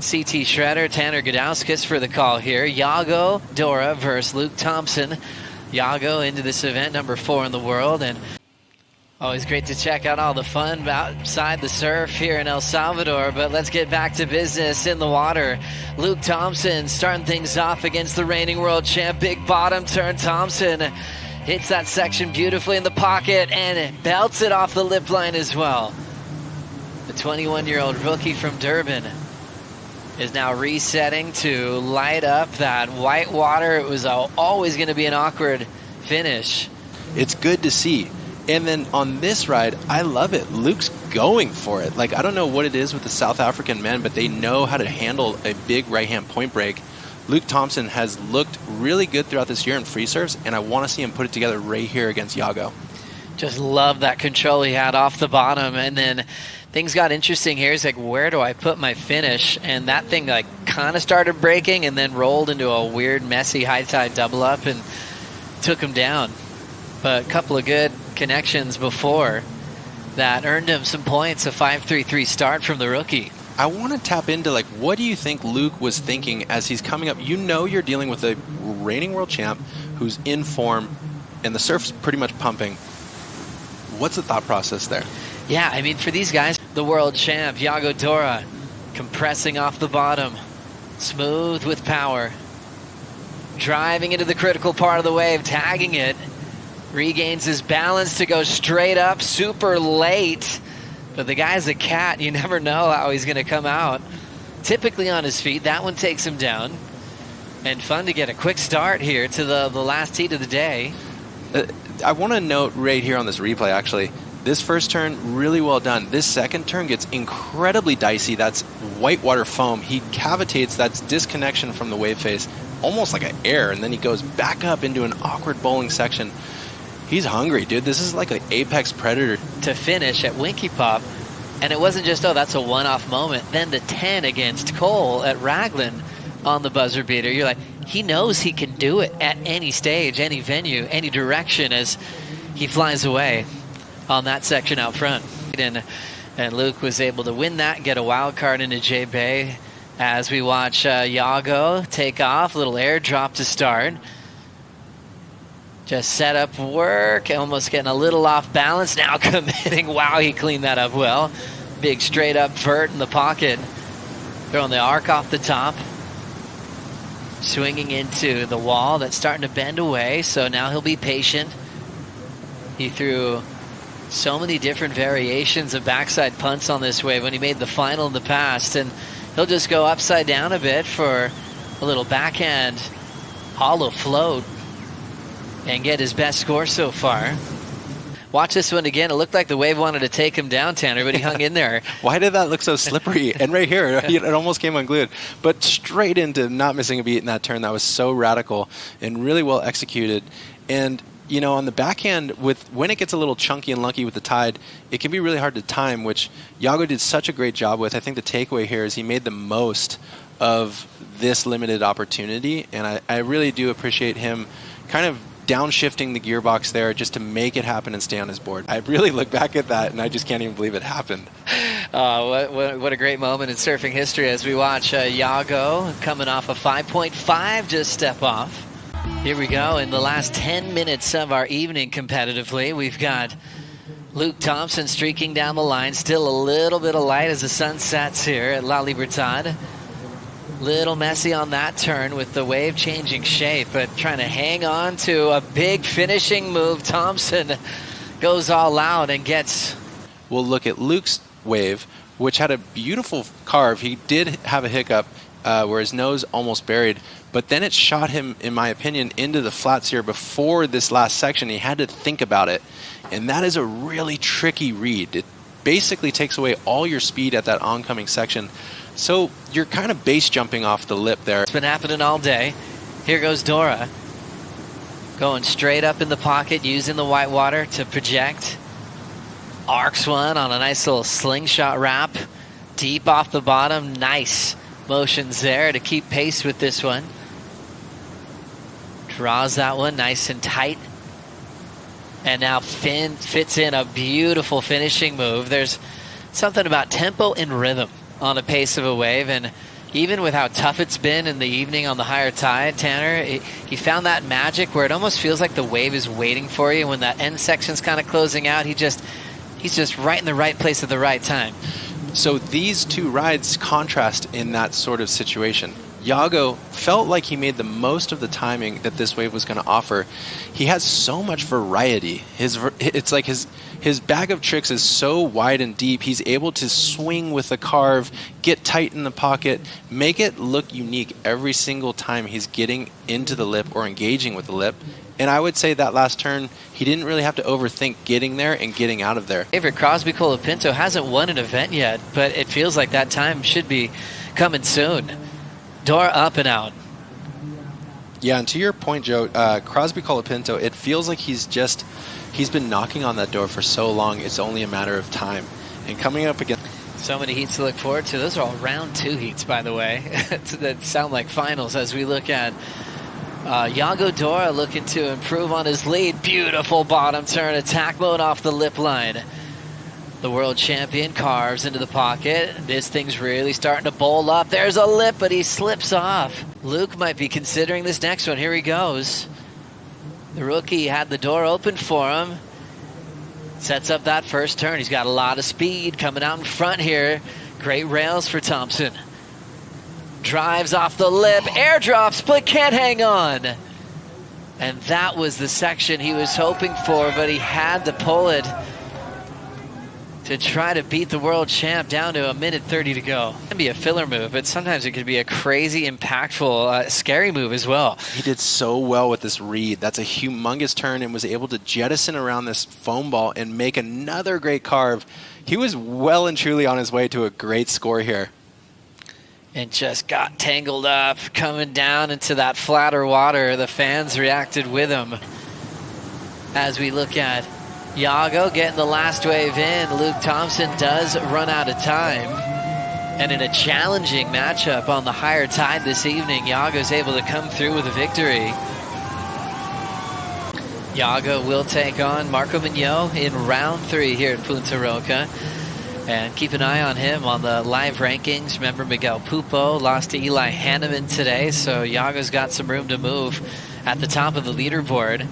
CT Shredder, Tanner Gudauskas for the call here. Yago Dora versus L.Thompson. Yago into this event, number 4 in the world, and always great to check out all the fun outside the surf here in El Salvador, but let's get back to business in the water. L.Thompson starting things off against the reigning world champ. Big bottom turn. Thompson hits that section beautifully in the pocket and belts it off the lip line as well. The 21-year-old rookie from Durban is now resetting to light up that white water. It was always going to be an awkward finish. It's good to see. And then on this ride, I love it. Luke's going for it. Like, I don't know what it is with the South African men, but they know how to handle a big right-hand point break. L.Thompson has looked really good throughout this year in free serves, and I want to see him put it together right here against Yago. Just love that control he had off the bottom, and then things got interesting here. He's like, where do I put my finish? And that thing like kind of started breaking and then rolled into a weird, messy high tide double up and took him down. But a couple of good connections before that earned him some points. A 5.33 start from the rookie. I want to tap into, like, what do you think Luke was thinking as he's coming up? You know you're dealing with a reigning world champ who's in form, and the surf's pretty much pumping. What's the thought process there? Yeah, I mean, for these guys, the world champ, Yago Dora, compressing off the bottom, smooth with power, driving into the critical part of the wave, tagging it, regains his balance to go straight up, super late. But the guy's a cat. You never know how he's going to come out. Typically on his feet. That one takes him down. And fun to get a quick start here to the last heat of the day. I want to note right here on this replay, actually, this first turn, really well done. This second turn gets incredibly dicey. That's whitewater foam. He cavitates. That's disconnection from the wave face, almost like an air. And then he goes back up into an awkward bowling section. He's hungry, dude. This is like an apex predator. To finish at Winky Pop, and it wasn't just, oh, that's a one-off moment. Then the 10 against Cole at Raglan on the buzzer beater. You're like, he knows he can do it at any stage, any venue, any direction as he flies away on that section out front. And Luke was able to win that, get a wild card into J-Bay as we watch Yago take off. Little airdrop to start. Just set up work, almost getting a little off balance. Now committing. Wow, he cleaned that up well. Big straight up vert in the pocket. Throwing the arc off the top. Swinging into the wall that's starting to bend away, so now he'll be patient. He threw so many different variations of backside punts on this wave when he made the final in the past, and he'll just go upside down a bit for a little backhand hollow float and get his best score so far. Watch this one again. It looked like the wave wanted to take him down, Tanner, but he hung in there. Why did that look so slippery? And right here, it almost came unglued. But straight into not missing a beat in that turn. That was so radical and really well executed. And, you know, on the backhand, when it gets a little chunky and lunky with the tide, it can be really hard to time, which Yago did such a great job with. I think the takeaway here is he made the most of this limited opportunity. And I really do appreciate him kind of downshifting the gearbox there just to make it happen and stay on his board. I really look back at that and I just can't even believe it happened. What a great moment in surfing history as we watch Yago coming off a 5.5, just step off. Here we go in the last 10 minutes of our evening competitively. We've got L.Thompson streaking down the line, still a little bit of light as the sun sets here at La Libertad. Little messy on that turn with the wave changing shape, but trying to hang on to a big finishing move. Thompson goes all out and gets... We'll look at Luke's wave, which had a beautiful carve. He did have a hiccup where his nose almost buried, but then it shot him, in my opinion, into the flats here before this last section. He had to think about it, and that is a really tricky read. It basically takes away all your speed at that oncoming section. So you're kind of base jumping off the lip there. It's been happening all day. Here goes Dora. Going straight up in the pocket, using the whitewater to project. Arcs one on a nice little slingshot wrap. Deep off the bottom. Nice motions there to keep pace with this one. Draws that one nice and tight. And now Finn fits in a beautiful finishing move. There's something about tempo and rhythm on a pace of a wave, and Even with how tough it's been in the evening on the higher tide, Tanner, he found that magic where it almost feels like the wave is waiting for you. When that end section's kind of closing out, he's just right in the right place at the right time. So these two rides contrast in that sort of situation. Yago felt like he made the most of the timing that this wave was going to offer. He has so much variety. It's like his bag of tricks is so wide and deep. He's able to swing with the carve, get tight in the pocket, make it look unique every single time he's getting into the lip or engaging with the lip. And I would say that last turn, he didn't really have to overthink getting there and getting out of there. Favorite Crosby Colapinto hasn't won an event yet, but it feels like that time should be coming soon. Dora up and out. Yeah, and to your point, Joe, Crosby Colapinto, it feels like he's been knocking on that door for so long, it's only a matter of time. And coming up against... So many heats to look forward to. Those are all round 2 heats, by the way, that sound like finals as we look at Yago Dora looking to improve on his lead. Beautiful bottom turn, attack mode off the lip line. The world champion carves into the pocket. This thing's really starting to bowl up. There's a lip, but he slips off. Luke might be considering this next one. Here he goes. The rookie had the door open for him. Sets up that first turn. He's got a lot of speed coming out in front here. Great rails for Thompson. Drives off the lip, airdrops, but can't hang on. And that was the section he was hoping for, but he had to pull it to try to beat the world champ down to 1:30 to go. It can be a filler move, but sometimes it could be a crazy, impactful, scary move as well. He did so well with this read. That's a humongous turn and was able to jettison around this foam ball and make another great carve. He was well and truly on his way to a great score here. And just got tangled up, coming down into that flatter water. The fans reacted with him. As we look at Yago getting the last wave in, Luke Thompson does run out of time. And in a challenging matchup on the higher tide this evening, Yago's able to come through with a victory. Yago will take on Marco Mignot in round 3 here at Punta Roca. And keep an eye on him on the live rankings. Remember, Miguel Pupo lost to Eli Hanneman today, so Yago's got some room to move at the top of the leaderboard.